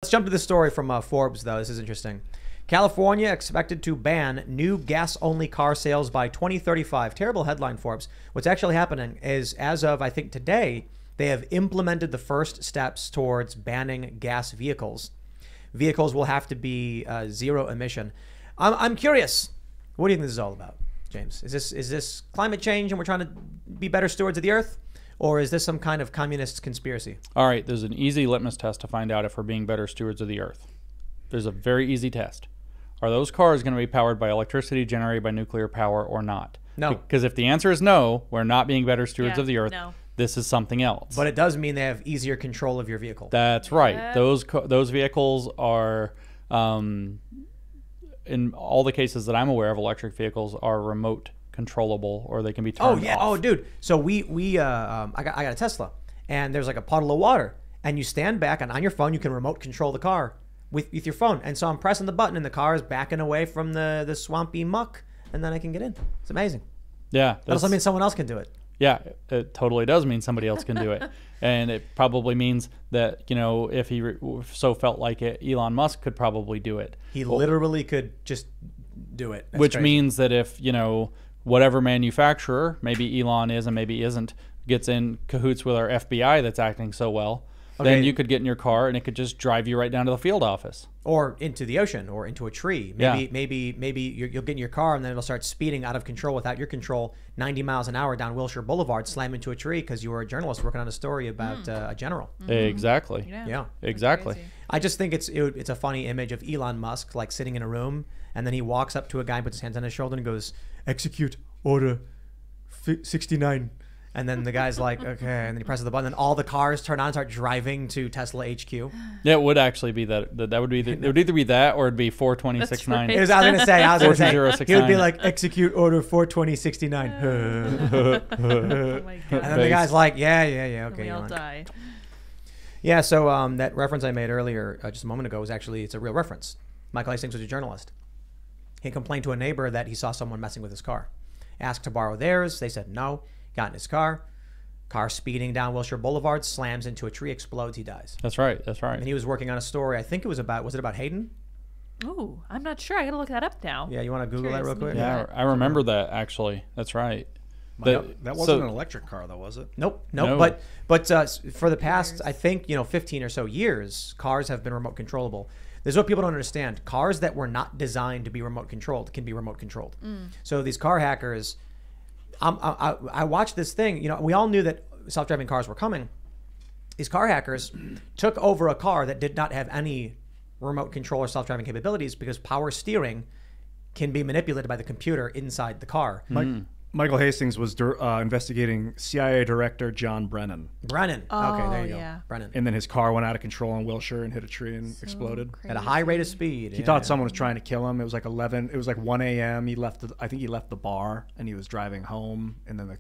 Let's jump to the story from Forbes, though. This is interesting. California expected to ban new gas-only car sales by 2035. Terrible headline, Forbes. What's actually happening is, as of, I think, today, they have implemented the first steps towards banning gas vehicles. Vehicles will have to be zero emission. I'm curious. What do you think this is all about, James? Is this climate change and we're trying to be better stewards of the earth? Or is this some kind of communist conspiracy? All right, there's an easy litmus test to find out if we're being better stewards of the earth. There's a very easy test. Are those cars going to be powered by electricity generated by nuclear power or not? No. Because if the answer is no, we're not being better stewards of the earth. No. This is something else. But it does mean they have easier control of your vehicle. That's right. Those vehicles are, in all the cases that I'm aware of, electric vehicles are remote controllable, or they can be turned off. Oh, dude. So I got a Tesla, and there's like a puddle of water, and you stand back, and on your phone you can remote control the car with your phone. And so I'm pressing the button, and the car is backing away from the swampy muck, and then I can get in. It's amazing. Yeah, That also means someone else can do it. Yeah, it totally does mean somebody else can do it. And it probably means that, if he so felt like it, Elon Musk could probably do it. He literally could just do it. That's which crazy. means that if, whatever manufacturer, maybe Elon is and maybe isn't, gets in cahoots with our FBI that's acting so well, then you could get in your car and it could just drive you right down to the field office. Or into the ocean, or into a tree. Maybe you'll get in your car and then it'll start speeding out of control without your control, 90 miles an hour down Wilshire Boulevard, slam into a tree because you were a journalist working on a story about a general. Exactly. Yeah. Exactly. Crazy. I just think it's a funny image of Elon Musk like sitting in a room, and then he walks up to a guy and puts his hands on his shoulder and goes, "Execute order 69." And then the guy's like, "Okay," and then he presses the button, and all the cars turn on and start driving to Tesla HQ. Yeah, it would actually be that. That would be. It would either be that or it'd be 42069. That's right. I was gonna say, he would be 42069. like, "Execute order 42069." Oh my And god. then the guy's like, yeah, okay. We you're all on. die. Yeah, so that reference I made earlier, just a moment ago, was actually, it's a real reference. Michael Hastings was a journalist. He complained to a neighbor that he saw someone messing with his car. Asked to borrow theirs. They said no. Got in his car. Car speeding down Wilshire Boulevard, slams into a tree, explodes, he dies. That's right. That's right. And he was working on a story, I think it was about Hayden? Ooh, I'm not sure. I gotta look that up now. Yeah, you want to Google that real quick? Yeah, I remember that actually. That's right. That wasn't an electric car, though, was it? Nope. No. But for the past, I think, 15 or so years, cars have been remote controllable. This is what people don't understand. Cars that were not designed to be remote controlled can be remote controlled. So these car hackers, I watched this thing. We all knew that self-driving cars were coming. These car hackers took over a car that did not have any remote control or self-driving capabilities, because power steering can be manipulated by the computer inside the car. Michael Hastings was investigating CIA Director John Brennan. Brennan. Oh, Okay, there you yeah. go. Brennan. And then his car went out of control on Wilshire and hit a tree and exploded. At a high rate of speed. He thought someone was trying to kill him. It was like 1 a.m. I think he left the bar and he was driving home, and then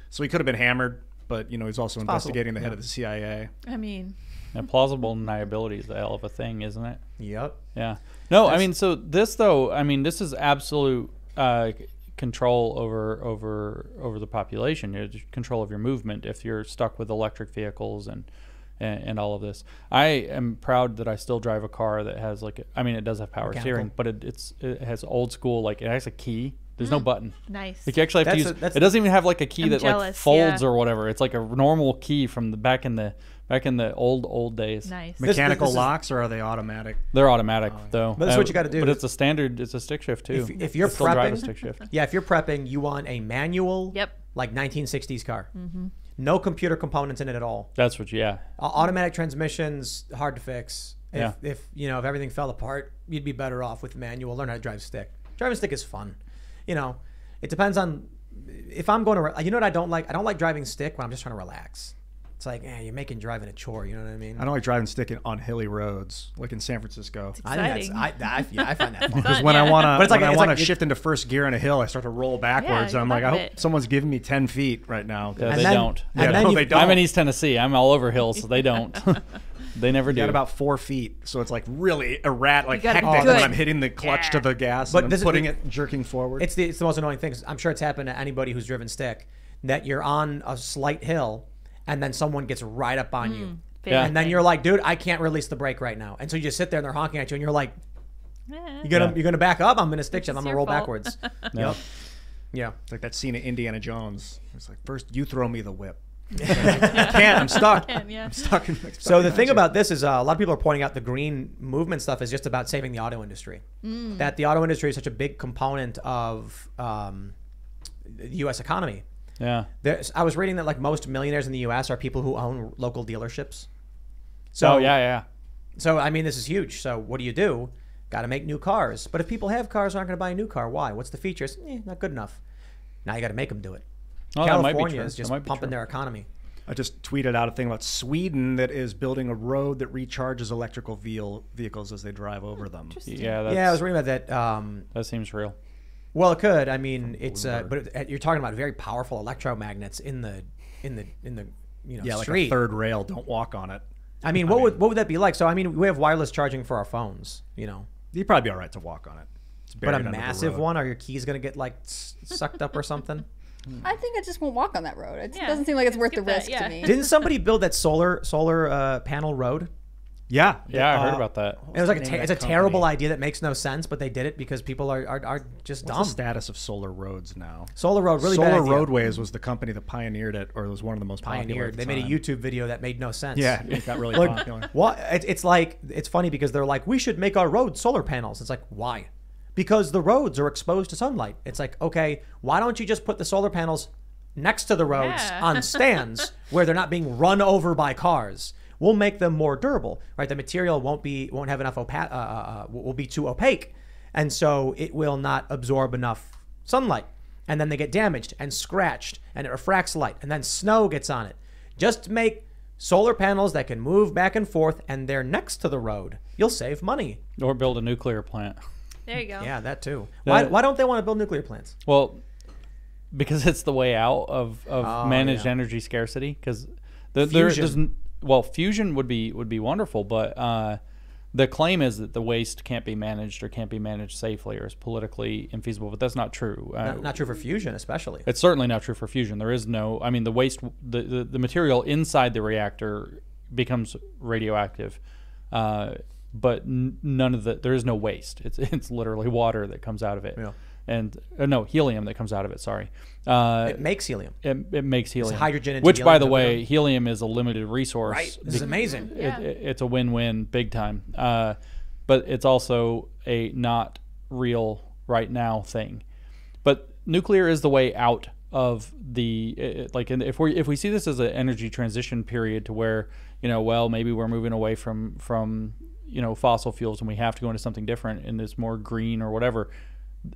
so he could have been hammered, but he's also investigating the head of the CIA. I mean, And plausible deniability is a hell of a thing, isn't it? Yep. Yeah. No, I mean, so this though, I mean, this is absolute control over the population, control of your movement if you're stuck with electric vehicles and all of this. I am proud that I still drive a car that has it does have power steering, but it has old school, it has a key. There's no button. nice. You actually have to use. It doesn't even have a key that jealous, folds or whatever. It's like a normal key from back in the old days. Nice. Mechanical locks, or are they automatic? They're automatic though. But that's what you got to do. But it's a standard. It's a stick shift too. If you're I still drive a prepping, stick shift. yeah, if you're prepping, you want a manual, Yep. 1960s car. No computer components in it at all. That's what. Yeah. Automatic transmissions, hard to fix. Yeah. If everything fell apart, you'd be better off with manual. Learn how to drive stick. Driving stick is fun. It depends on if I'm going to. You know what I don't like? I don't like driving stick when I'm just trying to relax. It's like, you're making driving a chore. You know what I mean? I don't like driving stick on hilly roads, like in San Francisco. I find that fun. Because when I want to, But it's like- when I it's want like- to shift into first gear on a hill, I start to roll backwards, and I'm like, I love hope it. someone's giving me 10 feet right now. Yeah, And they then- don't. and Yeah, then no, you- they don't. I'm in East Tennessee. I'm all over hills, so they don't. They never You do. got about 4 feet, so it's like really hectic gotta be when good. I'm hitting the clutch to the gas, But and this I'm is putting the- it, jerking forward. It's the most annoying thing. I'm sure it's happened to anybody who's driven stick, that you're on a slight hill and then someone gets right up on you Yeah. And then you're like, dude, I can't release the brake right now. And so you just sit there and they're honking at you and you're like, you're gonna back up? I'm gonna stick you. I'm gonna roll backwards. Yep. Yeah. It's like that scene of Indiana Jones. It's like, first you throw me the whip. I can't. I'm stuck. I'm stuck. So the thing about this is a lot of people are pointing out the green movement stuff is just about saving the auto industry. That the auto industry is such a big component of the U.S. economy. Yeah. I was reading that like most millionaires in the U.S. are people who own local dealerships. So yeah. So I mean, this is huge. So what do? Got to make new cars. But if people have cars, aren't going to buy a new car. Why? What's the features? Not good enough. Now you got to make them do it. Oh, California is just pumping their economy. I just tweeted out a thing about Sweden that is building a road that recharges electrical vehicles as they drive over them. Yeah, I was reading about that. That seems real. Well, it could. I mean, it's but you're talking about very powerful electromagnets in the like street. a third rail. Don't walk on it. I mean, what would that be like? So I mean, we have wireless charging for our phones. You'd probably be all right to walk on it. But a massive one, are your keys gonna get like sucked up or something? I think I just won't walk on that road. It doesn't seem like it's worth the risk to me. Didn't somebody build that solar panel road? Yeah, I heard about that. It was like it's a terrible idea that makes no sense, but they did it because people are just dumb. What's the status of solar roads now? Solar road, really Solar bad idea. Roadways was the company that pioneered it, or was one of the most popular. They made a YouTube video that made no sense. Yeah, it got really popular. It's funny because they're like, we should make our roads solar panels. It's like, why? Because the roads are exposed to sunlight. It's like, okay, why don't you just put the solar panels next to the roads on stands where they're not being run over by cars? We'll make them more durable, right? The material won't have enough will be too opaque, and so it will not absorb enough sunlight, and then they get damaged and scratched, and it refracts light, and then snow gets on it. Just make solar panels that can move back and forth, and they're next to the road. You'll save money. Or build a nuclear plant. There you go. Yeah, that too. Why don't they want to build nuclear plants? Well, because it's the way out of managed energy scarcity. Because fusion would be wonderful, but the claim is that the waste can't be managed or can't be managed safely or is politically infeasible. But that's not true. Not true for fusion, especially. It's certainly not true for fusion. There is no. I mean, the waste, the material inside the reactor becomes radioactive. But none of there is no waste. It's literally water that comes out of it. Yeah. And helium that comes out of it. Sorry. It makes helium. It makes helium. It's hydrogen into which, helium, by the way, helium is a limited resource. Right. This is amazing. It's a win-win, big time. But it's also a not real right now thing. But nuclear is the way out of if we see this as an energy transition period to where maybe we're moving away from fossil fuels and we have to go into something different and it's more green or whatever,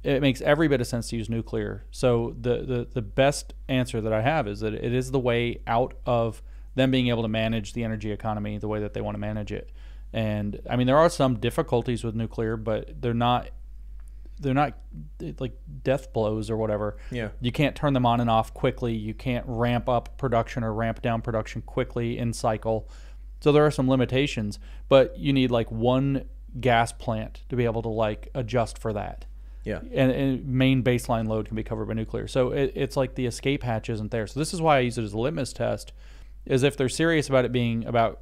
it makes every bit of sense to use nuclear. So the best answer that I have is that it is the way out of them being able to manage the energy economy the way that they want to manage it. And I mean, there are some difficulties with nuclear, but they're not like death blows or whatever. Yeah. You can't turn them on and off quickly. You can't ramp up production or ramp down production quickly in cycle. So there are some limitations, but you need like one gas plant to be able to adjust for that. Yeah. And main baseline load can be covered by nuclear. So it's like the escape hatch isn't there. So this is why I use it as a litmus test, is if they're serious about it being about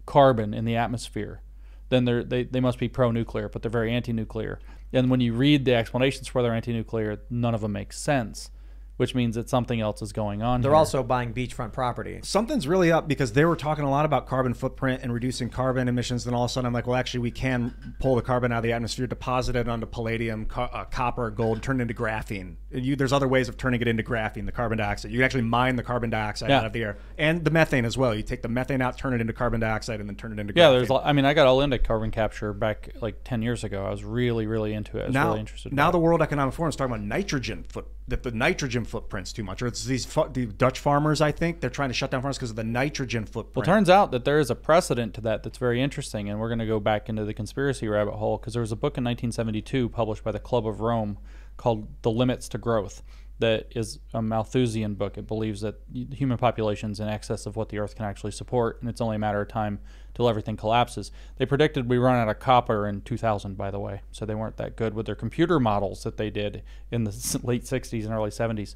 carbon in the atmosphere, then they must be pro-nuclear, but they're very anti-nuclear. And when you read the explanations for why they're anti-nuclear, none of them make sense, which means that something else is going on. They're also buying beachfront property. Something's really up because they were talking a lot about carbon footprint and reducing carbon emissions. Then all of a sudden I'm like, well, actually we can pull the carbon out of the atmosphere, deposit it onto palladium, copper, gold, turn it into graphene. There's other ways of turning it into graphene, the carbon dioxide. You can actually mine the carbon dioxide out of the air. And the methane as well. You take the methane out, turn it into carbon dioxide, and then turn it into graphene. I got all into carbon capture back like 10 years ago. I was really, really into it. I was really interested in it. Now the World Economic Forum is talking about the nitrogen footprint's too much. Or it's the Dutch farmers, I think, they're trying to shut down farms because of the nitrogen footprint. Well, it turns out that there is a precedent to that that's very interesting, and we're going to go back into the conspiracy rabbit hole because there was a book in 1972 published by the Club of Rome called The Limits to Growth that is a Malthusian book. It believes that human population's in excess of what the Earth can actually support, and it's only a matter of time till everything collapses. They predicted we run out of copper in 2000, by the way, so they weren't that good with their computer models that they did in the late 60s and early 70s.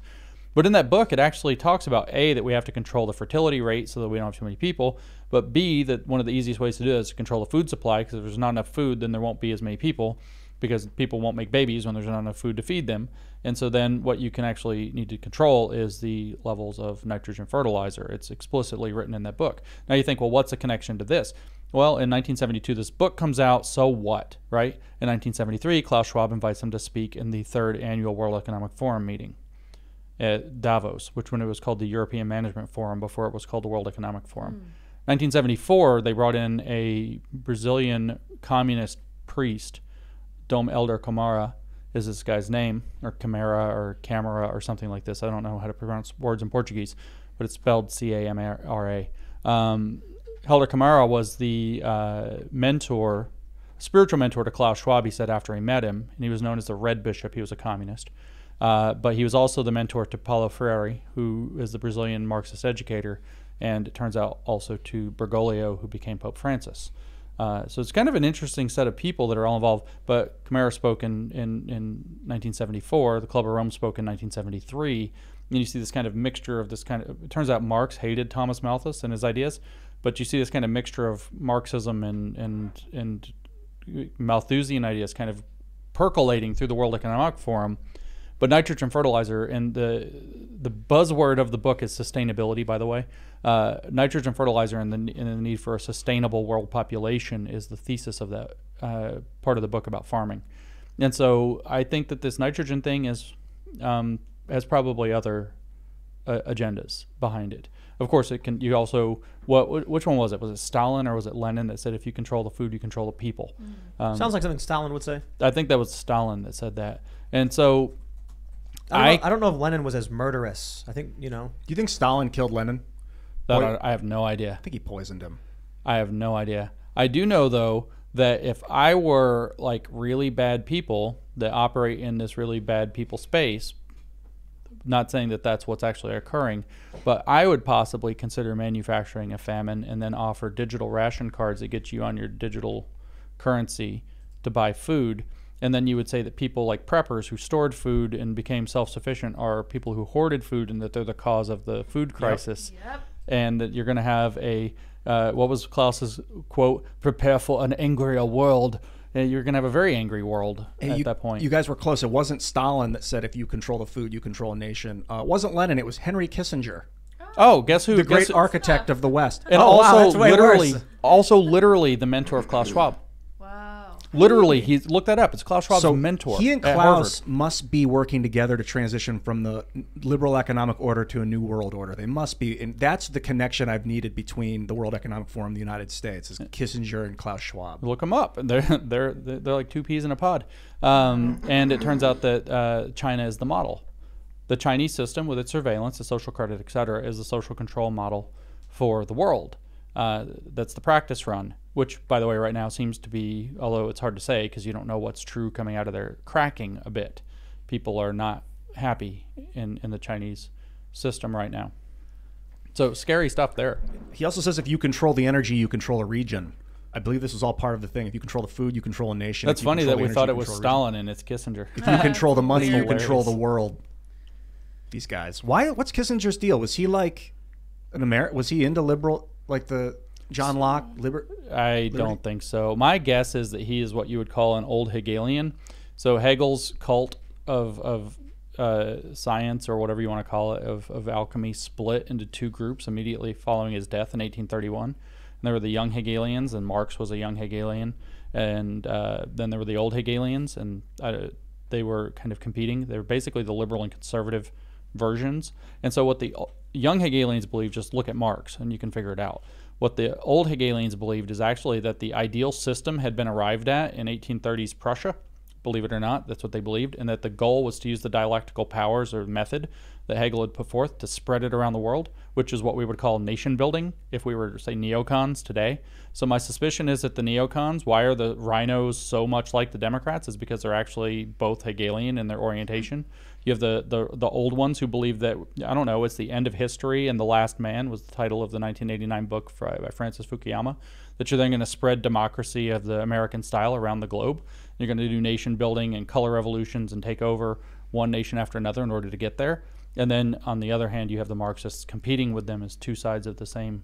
But in that book, it actually talks about A, that we have to control the fertility rate so that we don't have too many people, but B, that one of the easiest ways to do it is to control the food supply, because if there's not enough food, then there won't be as many people, because people won't make babies when there's not enough food to feed them. And so then what you can actually need to control is the levels of nitrogen fertilizer. It's explicitly written in that book. Now you think, well, what's the connection to this? Well, in 1972, this book comes out, so what, right? In 1973, Klaus Schwab invites him to speak in the 3rd Annual World Economic Forum meeting at Davos, which when it was called the European Management Forum before it was called the World Economic Forum. 1974, they brought in a Brazilian communist priest, Dom Elder Camara is this guy's name, or Camara or something like this. I don't know how to pronounce words in Portuguese, but it's spelled C-A-M-R-A. Helder Camara was the spiritual mentor to Klaus Schwab, he said, after he met him, and he was known as the Red Bishop. He was a communist. But he was also the mentor to Paulo Freire, who is the Brazilian Marxist educator, and it turns out also to Bergoglio, who became Pope Francis. So it's kind of an interesting set of people that are all involved. But Camara spoke in 1974, the Club of Rome spoke in 1973, and you see this kind of mixture of this kind of, it turns out Marx hated Thomas Malthus and his ideas, but you see this kind of mixture of Marxism and Malthusian ideas kind of percolating through the World Economic Forum. But nitrogen fertilizer, and the buzzword of the book is sustainability, by the way. Nitrogen fertilizer and the need for a sustainable world population is the thesis of that part of the book about farming. And so I think that this nitrogen thing is has probably other agendas behind it. Of course, it can. You also which one was it? Was it Stalin or was it Lenin that said if you control the food, you control the people? Sounds like something Stalin would say. I think that was Stalin that said that. And so I don't know if Lenin was as murderous. I think, Do you think Stalin killed Lenin? I have no idea. I think he poisoned him. I have no idea. I do know, though, that if I were like really bad people that operate in this really bad people space, not saying that that's what's actually occurring, but I would possibly consider manufacturing a famine and then offer digital ration cards that get you on your digital currency to buy food. And then you would say that people like preppers who stored food and became self-sufficient are people who hoarded food and that they're the cause of the food crisis. Yep. And that you're going to have a, what was Klaus's quote, prepare for an angrier world. You're going to have a very angry world at that point. You guys were close. It wasn't Stalin that said if you control the food, you control a nation. It wasn't Lenin. It was Henry Kissinger. Oh, guess who? The great architect of the West. And also literally the mentor of Klaus Schwab. Literally, he's looked that up. It's Klaus Schwab's mentor. He and Klaus must be working together to transition from the liberal economic order to a new world order. They must be, and that's the connection I've needed between the World Economic Forum and the United States is Kissinger and Klaus Schwab. Look them up. They're like two peas in a pod. And it turns out that China is the model. The Chinese system, with its surveillance, the social credit, et cetera, is the social control model for the world. That's the practice run, which, by the way, right now seems to be, although it's hard to say because you don't know what's true coming out of there, cracking a bit. People are not happy in the Chinese system right now. So scary stuff there. He also says if you control the energy, you control a region. I believe this was all part of the thing. If you control the food, you control a nation. That's funny that we thought it was Stalin and it's Kissinger. If you control the money, you control the world. These guys. What's Kissinger's deal? Was he like an was he into liberal, like the John Locke I don't think so. My guess is that he is what you would call an old Hegelian. So Hegel's cult of science, or whatever you want to call it, of alchemy, split into two groups immediately following his death in 1831. And there were the young Hegelians, and Marx was a young Hegelian. And then there were the old Hegelians, and they were kind of competing. They were basically the liberal and conservative versions. And so what the young Hegelians believed, just look at Marx and you can figure it out. What the old Hegelians believed is actually that the ideal system had been arrived at in 1830s Prussia, believe it or not, that's what they believed, and that the goal was to use the dialectical powers or method that Hegel had put forth to spread it around the world, which is what we would call nation building if we were to say neocons today. So my suspicion is that the neocons, why are the rhinos so much like the Democrats, is because they're actually both Hegelian in their orientation. You have the old ones who believe that, I don't know, it's the end of history and the last man was the title of the 1989 book by Francis Fukuyama, that you're then going to spread democracy of the American style around the globe. You're going to do nation building and color revolutions and take over one nation after another in order to get there. And then on the other hand, you have the Marxists competing with them as two sides of the same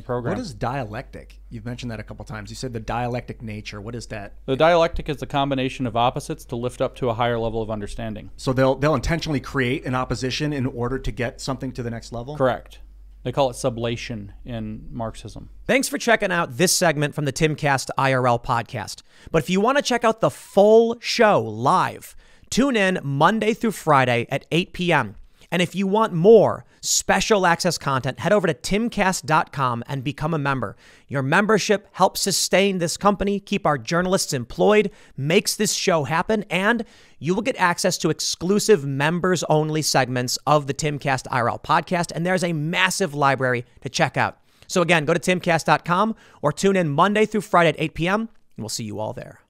program. What is dialectic? You've mentioned that a couple times. You said the dialectic nature. What is that? The dialectic is the combination of opposites to lift up to a higher level of understanding. So they'll intentionally create an opposition in order to get something to the next level? Correct. They call it sublation in Marxism. Thanks for checking out this segment from the Timcast IRL podcast. But if you want to check out the full show live, tune in Monday through Friday at 8 p.m. And if you want more special access content, head over to timcast.com and become a member. Your membership helps sustain this company, keep our journalists employed, makes this show happen, and you will get access to exclusive members-only segments of the Timcast IRL podcast, and there's a massive library to check out. So again, go to timcast.com or tune in Monday through Friday at 8 p.m., and we'll see you all there.